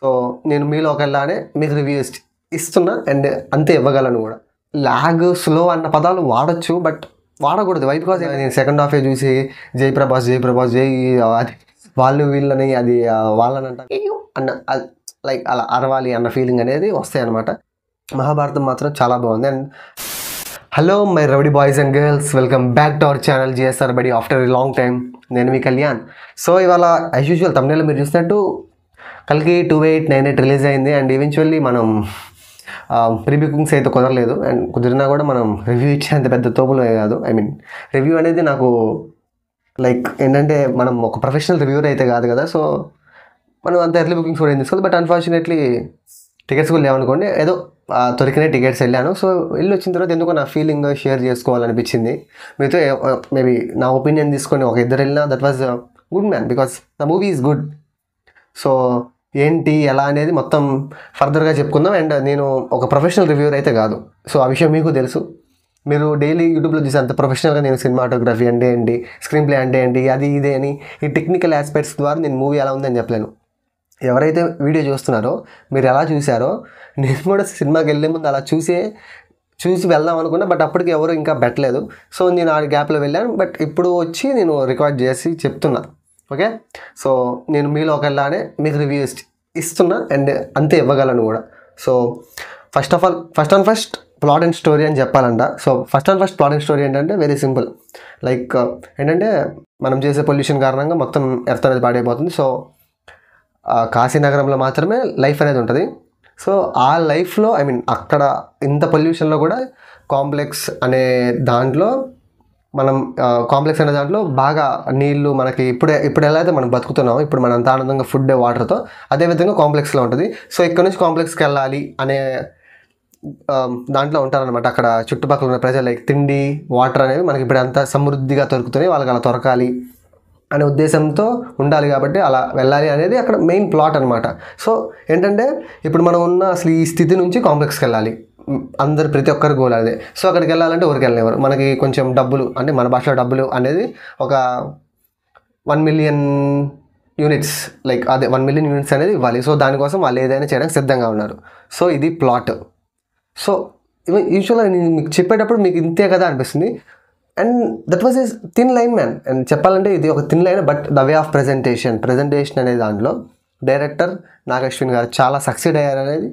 So నేను మీలో ఒకలానే మీకు రివ్యూ ఇస్తున్నా అండ్ అంతే ఇవ్వగలను కూడా. లాగ్ స్లో అన్న పదాలు వాడచ్చు, బట్ వాడకూడదు. వై? బికాజ్ నేను సెకండ్ హాఫే చూసి జయప్రభాస్ జై అది వాళ్ళు వీళ్ళని అది వాళ్ళని అంట అన్న లైక్ అలా అరవాలి అన్న ఫీలింగ్ అనేది వస్తాయి అనమాట. మహాభారతం మాత్రం చాలా బాగుంది. And hello my rowdy boys and girls, welcome back to our channel GSR బడి ఆఫ్టర్ ఎ లాంగ్ టైమ్. నేను మీ కళ్యాణ్. సో ఇవాళ యాజ్ యూజువల్ తమిళలో మీరు చూసినట్టు కల్కి 2898 రిలీజ్ అయింది. అండ్ ఈవెన్చువల్లీ మనం ప్రీ బుకింగ్స్ అయితే కుదరలేదు. అండ్ కుదిరినా కూడా మనం రివ్యూ ఇచ్చేంత పెద్ద తోపులు కాదు. ఐ మీన్ రివ్యూ అనేది నాకు లైక్ ఏంటంటే మనం ఒక ప్రొఫెషనల్ రివ్యూర్ అయితే కాదు కదా. సో మనం అంత ఎర్లీ బుకింగ్స్ కూడా ఏం తీసుకోవాలి. బట్ అన్ఫార్చునేట్లీ టికెట్స్ కూడా లేవనుకోండి, ఏదో దొరికినాయి టికెట్స్ వెళ్ళాను. సో వెళ్ళి వచ్చిన తర్వాత ఎందుకో నా ఫీలింగ్ షేర్ చేసుకోవాలనిపించింది మీతో. మేబీ నా ఒపీనియన్ తీసుకొని ఒక ఇద్దరు వెళ్ళినా that was good man, because the movie is good. So ఏంటి ఎలా అనేది మొత్తం ఫర్దర్గా చెప్పుకుందాం. అండ్ నేను ఒక ప్రొఫెషనల్ రివ్యూర్ అయితే కాదు, సో ఆ విషయం మీకు తెలుసు. మీరు డైలీ యూట్యూబ్లో చూసే అంత ప్రొఫెషనల్గా నేను సినిమాటోగ్రఫీ అంటే ఏంటి, స్క్రీన్ ప్లే అంటే ఏంటి, అది ఇదే అని ఈ టెక్నికల్ ఆస్పెక్ట్స్ ద్వారా నేను మూవీ ఎలా ఉందని చెప్పలేను. ఎవరైతే వీడియో చూస్తున్నారో మీరు ఎలా చూసారో, నేను కూడా సినిమాకి వెళ్ళే ముందు అలా చూసి వెళ్దాం అనుకున్నా. బట్ అప్పటికి ఎవరు ఇంకా పెట్టలేదు. సో నేను ఆ గ్యాప్లో వెళ్ళాను. బట్ ఇప్పుడు వచ్చి నేను రికార్డ్ చేసి చెప్తున్నా. ఓకే, సో నేను మీలో ఒకలానే మీకు రివ్యూ ఇస్తున్నా అండ్ అంతే ఇవ్వగలను కూడా. So first plot and story అని చెప్పాలంట. So first plot and story ఏంటంటే వెరీ సింపుల్. లైక్ ఏంటంటే మనం చేసే పొల్యూషన్ కారణంగా మొత్తం ఎర్త్ అనేది పాడైపోతుంది. సో కాశీనగరంలో మాత్రమే లైఫ్ అనేది ఉంటుంది. సో ఆ లైఫ్లో ఐ మీన్ అక్కడ ఇంత పొల్యూషన్లో కూడా కాంప్లెక్స్ అనే దాంట్లో బాగా నీళ్ళు మనకి ఇప్పుడు ఎలా అయితే మనం బతుకుతున్నామో, ఇప్పుడు మనం అంత ఆనందంగా ఫుడ్ వాటర్తో, అదేవిధంగా కాంప్లెక్స్లో ఉంటుంది. సో ఇక్కడ నుంచి కాంప్లెక్స్కి వెళ్ళాలి అనే దాంట్లో ఉంటారనమాట. అక్కడ చుట్టుపక్కల ఉన్న ప్రజలు లైక్ తిండి వాటర్ అనేవి మనకి ఇప్పుడు అంతా సమృద్ధిగా దొరుకుతున్నాయి, వాళ్ళకి అలా దొరకాలి అనే ఉద్దేశంతో ఉండాలి. కాబట్టి అలా వెళ్ళాలి అనేది అక్కడ మెయిన్ ప్లాట్ అనమాట. సో ఏంటంటే ఇప్పుడు మనం ఉన్న అసలు ఈ స్థితి నుంచి కాంప్లెక్స్కి వెళ్ళాలి, అందరు ప్రతి ఒక్కరు గోల్ అదే. సో అక్కడికి వెళ్ళాలంటే ఊరికి వెళ్ళినవారు మనకి కొంచెం డబ్బులు, అంటే మన భాషలో డబ్బులు అనేది ఒక 1 మిలియన్ యూనిట్స్, లైక్ అదే 1 మిలియన్ యూనిట్స్ అనేది ఇవ్వాలి. సో దానికోసం వాళ్ళు ఏదైనా చేయడానికి సిద్ధంగా ఉన్నారు. సో ఇది ప్లాట్. సో యూజువల్గా నేను మీకు చెప్పేటప్పుడు మీకు ఇంతే కదా అనిపిస్తుంది. And that was a thin line man. And చెప్పాలంటే ఇది ఒక thin line, but the way of presentation అనే దాంట్లో డైరెక్టర్ నాగశ్విన్ గారు చాలా సక్సీడ్ అయ్యారు అనేది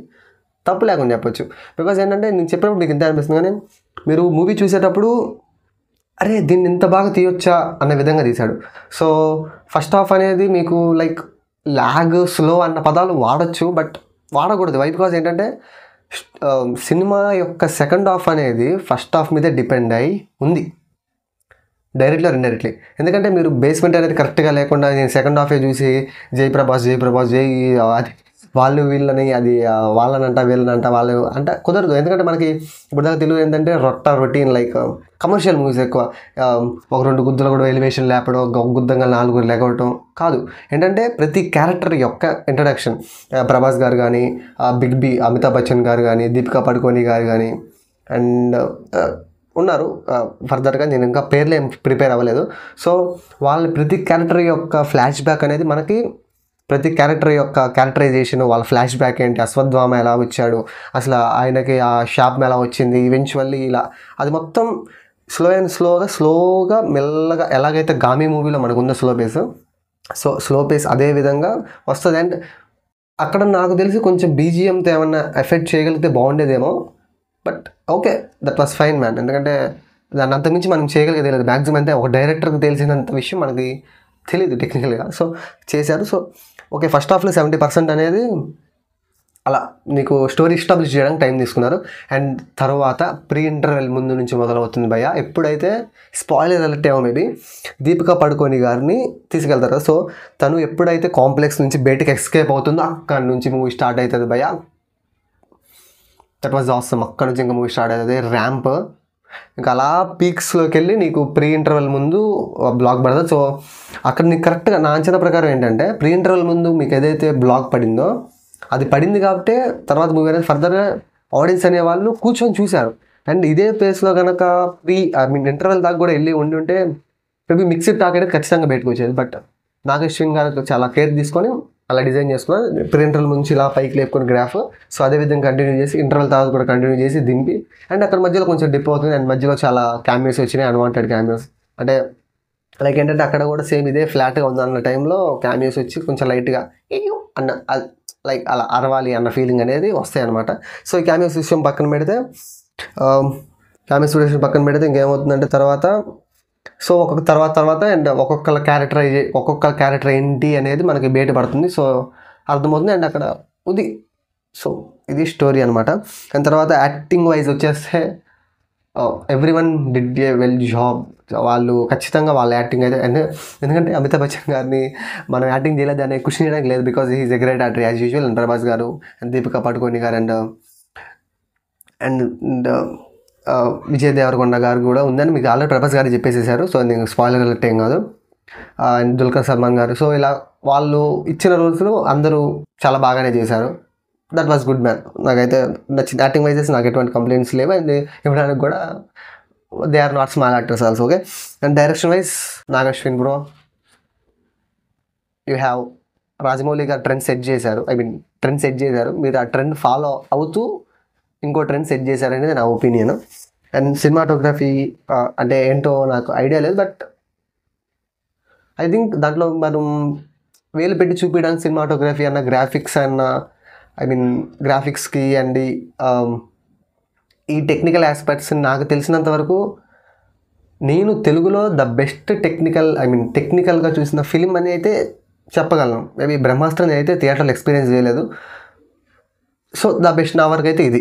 తప్పు లేకుండా చెప్పొచ్చు. బికాజ్ ఏంటంటే నేను చెప్పినప్పుడు మీకు ఇంత అనిపిస్తుంది, కానీ మీరు మూవీ చూసేటప్పుడు అరే దీన్ని ఇంత బాగా తీయొచ్చా అన్న విధంగా తీశాడు. సో ఫస్ట్ హాఫ్ అనేది మీకు లైక్ లాగ్ స్లో అన్న పదాలు వాడచ్చు, బట్ వాడకూడదు. వై? బికాజ్ ఏంటంటే సినిమా యొక్క సెకండ్ హాఫ్ అనేది ఫస్ట్ హాఫ్ మీదే డిపెండ్ అయి ఉంది, డైరెక్ట్లీ ఆర్ ఇండైరెక్ట్లీ. ఎందుకంటే మీరు బేస్మెంట్ అనేది కరెక్ట్గా లేకుండా నేను సెకండ్ హాఫే చూసి జయప్రభాస్ జై అది వాళ్ళు వీళ్ళని అది వాళ్ళనంట వీళ్ళనంట వాళ్ళు అంటే కుదరదు. ఎందుకంటే మనకి ఇప్పుడు దాకా తెలుగు ఏంటంటే రొటీన్ లైక్ కమర్షియల్ మూవీస్ ఎక్కువ. ఒక 2 గుద్దలు కూడా ఎలివేషన్ లేపడం, ఒక గుద్దంగా 4 లేకపోవడం కాదు. ఏంటంటే ప్రతి క్యారెక్టర్ యొక్క ఇంట్రడక్షన్, ప్రభాస్ గారు కానీ, బిగ్ బి అమితాబ్ బచ్చన్ గారు కానీ, దీపికా పడుకోని గారు కానీ అండ్ ఉన్నారు ఫర్దర్గా, నేను ఇంకా పేర్లు ఏం ప్రిపేర్ అవ్వలేదు. సో వాళ్ళ ప్రతి క్యారెక్టర్ యొక్క ఫ్లాష్ బ్యాక్ అనేది మనకి, ప్రతి క్యారెక్టర్ యొక్క క్యారెక్టరైజేషన్, వాళ్ళ ఫ్లాష్ బ్యాక్ ఏంటి, అశ్వత్థామ ఎలా వచ్చాడు, అసలు ఆయనకి ఆ షాప్ ఎలా వచ్చింది, ఈవెన్చువల్లీ ఇలా అది మొత్తం స్లోగా మెల్లగా ఎలాగైతే గామి మూవీలో మనకు ఉన్న స్లో పేస్ అదే విధంగా వస్తుంది. అండ్ అక్కడ నాకు తెలిసి కొంచెం బీజిఎంతో ఏమన్నా ఎఫెక్ట్ చేయగలిగితే బాగుండేదేమో. But okay, that was fine man. ఎందుకంటే దాన్ని అంతకుమించి మనం చేయగలిగేది లేదు. మ్యాక్సిమం అంటే ఒక డైరెక్టర్కి తెలిసినంత విషయం మనకి తెలియదు టెక్నికల్గా. సో చేశారు. సో ఓకే, ఫస్ట్ హాఫ్లో 70% అనేది అలా నీకు స్టోరీ ఎస్టాబ్లిష్ చేయడానికి టైం తీసుకున్నారు. అండ్ తర్వాత ప్రీ ఇంటర్వెల్ ముందు నుంచి మొదలవుతుంది భయ్య. ఎప్పుడైతే స్పాయిలర్ అలర్ట్ ఏమో మేబీ దీపికా పడుకోని గారిని తీసుకెళ్తారు. సో తను ఎప్పుడైతే కాంప్లెక్స్ నుంచి బయటకు ఎస్కేప్ అవుతుందో అక్కడి నుంచి మూవీ స్టార్ట్ అవుతుంది భయ్య. That was awesome. అక్కడ నుంచి ఇంకా మూవీ స్టార్ట్ అవుతుంది. ర్యాంప్ ఇంకా అలా పీక్స్లోకి వెళ్ళి నీకు ప్రీ ఇంటర్వెల్ ముందు బ్లాక్ పడుతుంది. సో అక్కడ నీకు కరెక్ట్గా నా అంచనా ప్రకారం ఏంటంటే ప్రీ ఇంటర్వెల్ ముందు మీకు ఏదైతే బ్లాక్ పడిందో అది పడింది కాబట్టి తర్వాత మూవీ అనేది ఫర్దర్గా ఆడియన్స్ అనేవాళ్ళు కూర్చొని చూశారు. అండ్ ఇదే ప్లేస్లో కనుక ఇంటర్వెల్ దాకా కూడా వెళ్ళి ఉంటే మేబీ మిక్స్డ్ టాక్ అనేది ఖచ్చితంగా బయటకు వచ్చేది. బట్ నాగశ్విన్ గారు చాలా కేర్ తీసుకొని అలా డిజైన్ చేసుకున్నాను. ప్రింటర్ నుంచి ఇలా పైకి లేపుకొని గ్రాఫ్. సో అదేవిధంగా కంటిన్యూ చేసి ఇంటర్వల్ తర్వాత కూడా కంటిన్యూ చేసి దింపి, అండ్ అక్కడ మధ్యలో కొంచెం డిప్ అవుతుంది, అండ్ మధ్యలో చాలా క్యామియోస్ వచ్చినాయి, అన్వాంటెడ్ క్యామియోస్. అంటే లైక్ ఏంటంటే అక్కడ కూడా సేమ్ ఇదే ఫ్లాట్గా ఉందన్న టైంలో క్యామియోస్ వచ్చి కొంచెం లైట్గా అయ్యో అన్న లైక్ అలా అరవాలి అన్న ఫీలింగ్ అనేది వస్తాయి అనమాట. సో ఈ క్యామియోస్ విషయం పక్కన పెడితే ఇంకేమవుతుందంటే తర్వాత సో తర్వాత అండ్ ఒక్కొక్క క్యారెక్టర్ ఏంటి అనేది మనకి బయట పడుతుంది. సో అర్థమవుతుంది, అండ్ అక్కడ ఇది సో ఇది స్టోరీ అనమాట. అండ్ తర్వాత యాక్టింగ్ వైజ్ వచ్చేస్తే everyone did a well job. వాళ్ళు ఖచ్చితంగా వాళ్ళ యాక్టింగ్ అయితే, ఎందుకంటే అమితాబ్ బచ్చన్ గారిని మనం యాక్టింగ్ చేయలేదు దాన్ని క్వశ్చన్ చేయడానికి లేదు, because he is a great actor as usual. And Prabhas గారు అండ్ దీపికా పడుకోని గారు అండ్ విజయ్ దేవరకొండ గారు కూడా ఉందని మీకు ఆల్రెడీ ప్రభాస్ గారు చెప్పేసేసారు. సో నేను స్పాయిలర్ అలర్ట్ ఏం కాదు. అండ్ దుల్కర్ సల్మాన్ గారు. సో ఇలా వాళ్ళు ఇచ్చిన రోల్స్లో అందరూ చాలా బాగానే చేశారు. That was good man. నాకైతే నచ్చింది. యాక్టింగ్ వైజెస్ నాకు ఎటువంటి కంప్లైంట్స్ లేవు, అండ్ ఇవ్వడానికి కూడా they are not small actors also. Okay. And direction wise Nag Ashwin bro, you have Rajamouli garu trend set చేశారు. మీరు ఆ ట్రెండ్ ఫాలో అవుతూ ఇంకో ట్రెండ్ సెట్ చేశారనేది నా ఒపీనియన్. అండ్ సినిమాటోగ్రఫీ అంటే ఏంటో నాకు ఐడియా లేదు, బట్ ఐ థింక్ దాంట్లో మనం వేలు పెట్టి చూపించడానికి సినిమాటోగ్రఫీ అన్న గ్రాఫిక్స్ గ్రాఫిక్స్కి అండ్ ఈ టెక్నికల్ ఆస్పెక్ట్స్ నాకు తెలిసినంత వరకు నేను తెలుగులో ద బెస్ట్ టెక్నికల్గా చూసిన ఫిలిం అని అయితే చెప్పగలను. మేబీ బ్రహ్మాస్త్రం అయితే థియేటర్లో ఎక్స్పీరియన్స్ చేయలేదు. సో ద బెస్ట్ నా వరకు అయితే ఇది.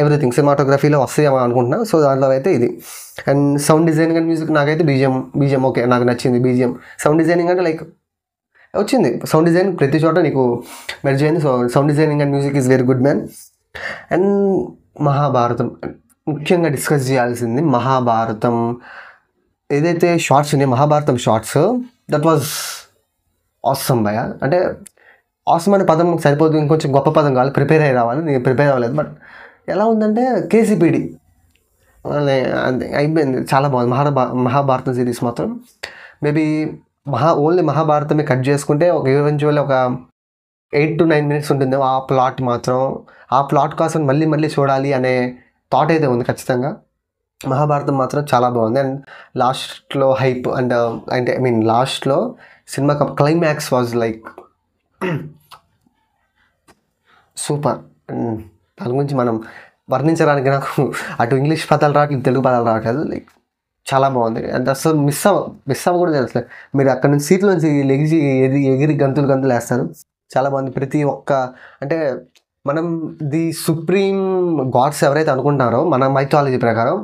ఎవ్రీథింగ్ సినిమాటోగ్రఫీలో వస్తాయేమో అనుకుంటున్నా. సో దాంట్లో అయితే ఇది. And sound designing and music నాకైతే బీజిఎం ఓకే, నాకు నచ్చింది బీజిఎం. సౌండ్ డిజైనింగ్ అంటే లైక్ వచ్చింది, సౌండ్ డిజైన్ ప్రతి చోట నీకు మెర్జ్ అయింది. So sound designing and music is very good man. And Mahabharatam ముఖ్యంగా డిస్కస్ చేయాల్సింది. మహాభారతం ఏదైతే షార్ట్స్ ఉన్నాయో, Mahabharatam shorts, that was awesome భయ. అంటే ఆసమ్ అనే పదం సరిపోదు, ఇంకొంచెం గొప్ప పదం కావాలి, ప్రిపేర్ అయ్యి రావాలి. నేను ప్రిపేర్ అవ్వలేదు, బట్ ఎలా ఉందంటే కేసీపీడి అయిపోయింది. చాలా బాగుంది మహాభారతం సిరీస్ మాత్రం. మేబీ ఓన్లీ మహాభారతమే కట్ చేసుకుంటే ఈవెన్చువల్లీ ఒక 8 to 9 minutes ఉంటుంది. ఆ ప్లాట్ కోసం మళ్ళీ చూడాలి అనే థాట్ అయితే ఉంది ఖచ్చితంగా. మహాభారతం మాత్రం చాలా బాగుంది. అండ్ లాస్ట్లో హైప్ లాస్ట్లో cinema climax was like super. దాని గురించి మనం వర్ణించడానికి నాకు అటు ఇంగ్లీష్ పదాలు రావట్లేదు, తెలుగు పదాలు రావట్లేదు. లైక్ చాలా బాగుంది. అండ్ అసలు మిస్ అవ్వకూడదు తెలుసు. మీరు అక్కడ నుంచి సీట్లో నుంచి ఎగిరి గంతులు వేస్తారు. చాలా బాగుంది. ప్రతి ఒక్క అంటే మనం ది సుప్రీం గాడ్స్ ఎవరైతే అనుకుంటున్నారో మన మైథాలజీ ప్రకారం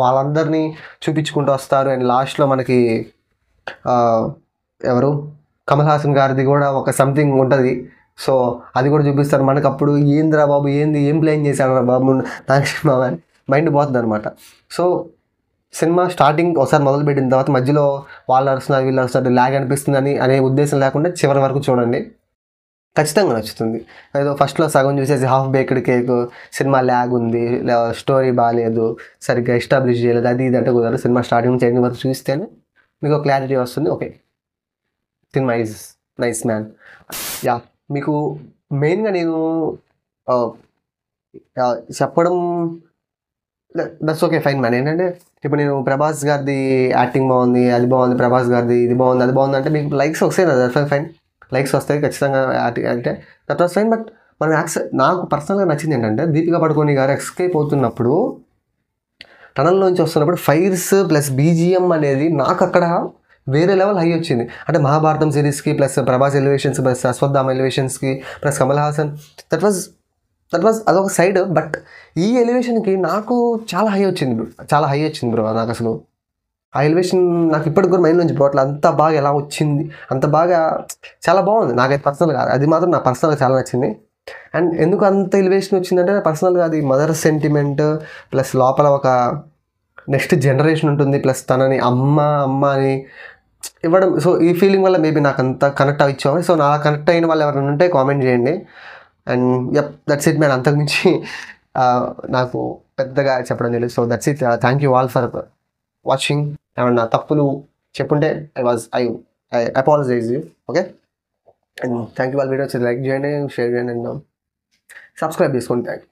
వాళ్ళందరినీ చూపించుకుంటూ వస్తారు. అండ్ లాస్ట్లో మనకి ఎవరు కమల్ హాసన్ గారిది కూడా ఒక సంథింగ్ ఉంటుంది. సో అది కూడా చూపిస్తారు మనకు. అప్పుడు ఏందిరా బాబు, ఏం ప్లాన్ చేశాడు రా బాబు నాగేశ్వర బాబు అని మైండ్ పోతుంది అనమాట. సో సినిమా స్టార్టింగ్ ఒకసారి మొదలుపెట్టిన తర్వాత మధ్యలో వాళ్ళు అరుస్తున్నారు వీళ్ళు అరుస్తున్నారు ల్యాగ్ అనిపిస్తుంది అనే ఉద్దేశం లేకుండా చివరి వరకు చూడండి, ఖచ్చితంగా నచ్చుతుంది. ఏదో ఫస్ట్లో సగం చూసేసి half baked cake, cinema lag ఉంది, స్టోరీ బాగాలేదు, సరిగ్గా ఎస్టాబ్లిష్ చేయలేదు, అది ఇది అంటే కుదరదు. సినిమా స్టార్టింగ్ నుంచి ఎండింగ్ వరకు చూస్తేనే మీకు క్లారిటీ వస్తుంది. Okay, cinema is nice man. Yeah, మీకు మెయిన్గా నేను చెప్పడం దట్స్ ఓకే ఫైన్ మ్యాన్. ఏంటంటే ఇప్పుడు నేను ప్రభాస్ గారిది యాక్టింగ్ బాగుంది, అది బాగుంది, ప్రభాస్ గారిది ఇది బాగుంది, అది బాగుంది అంటే మీకు లైక్స్ వస్తాయి కదా, దట్స్ ఫైన్. లైక్స్ వస్తాయి ఖచ్చితంగా అంటే దట్ వాస్ ఫైన్. బట్ మనం నాకు పర్సనల్గా నచ్చింది ఏంటంటే దీపికా పడుకోని గారు ఎస్కేప్ అవుతున్నప్పుడు టనల్లోంచి వస్తున్నప్పుడు ఫైర్స్ ప్లస్ బీజిఎం అనేది నాకు అక్కడ వేరే లెవెల్ హై వచ్చింది. అంటే మహాభారతం సిరీస్కి plus Prabhas elevations plus Ashwatthama ఎలివేషన్స్కి plus Kamal Haasan that was అదొక సైడ్. బట్ ఈ ఎలివేషన్కి నాకు చాలా హై వచ్చింది బ్రో. నాకు అసలు ఆ ఎలివేషన్ నాకు ఇప్పటికి కూడా మైండ్ నుంచి పోవట్లేదు. అంత బాగా ఎలా వచ్చింది, అంత బాగా చాలా బాగుంది. నాకైతే పర్సనల్గా అది మాత్రం నాకు పర్సనల్గా చాలా నచ్చింది. అండ్ ఎందుకు అంత ఎలివేషన్ వచ్చిందంటే పర్సనల్గా అది మదర్ సెంటిమెంట్ ప్లస్ లోపల ఒక నెక్స్ట్ జనరేషన్ ఉంటుంది, ప్లస్ తనని అమ్మ అని ఇవ్వడం. సో ఈ ఫీలింగ్ వల్ల మేబీ నాకు అంత కనెక్ట్ అవ్వచ్చాము. సో నా కనెక్ట్ అయిన వాళ్ళు ఎవరైనా ఉంటే కామెంట్ చేయండి. And yup, that's it man. అంతకుమించి నాకు పెద్దగా చెప్పడం తెలియదు. So that's it. Thank you all for watching. ఏమన్నా తప్పులు చెప్పుంటే I apologise you. Okay, and thank you. వాళ్ళ వీడియో వచ్చి లైక్ చేయండి, షేర్ చేయండి అండ్ సబ్స్క్రైబ్ చేసుకోండి. Thank you.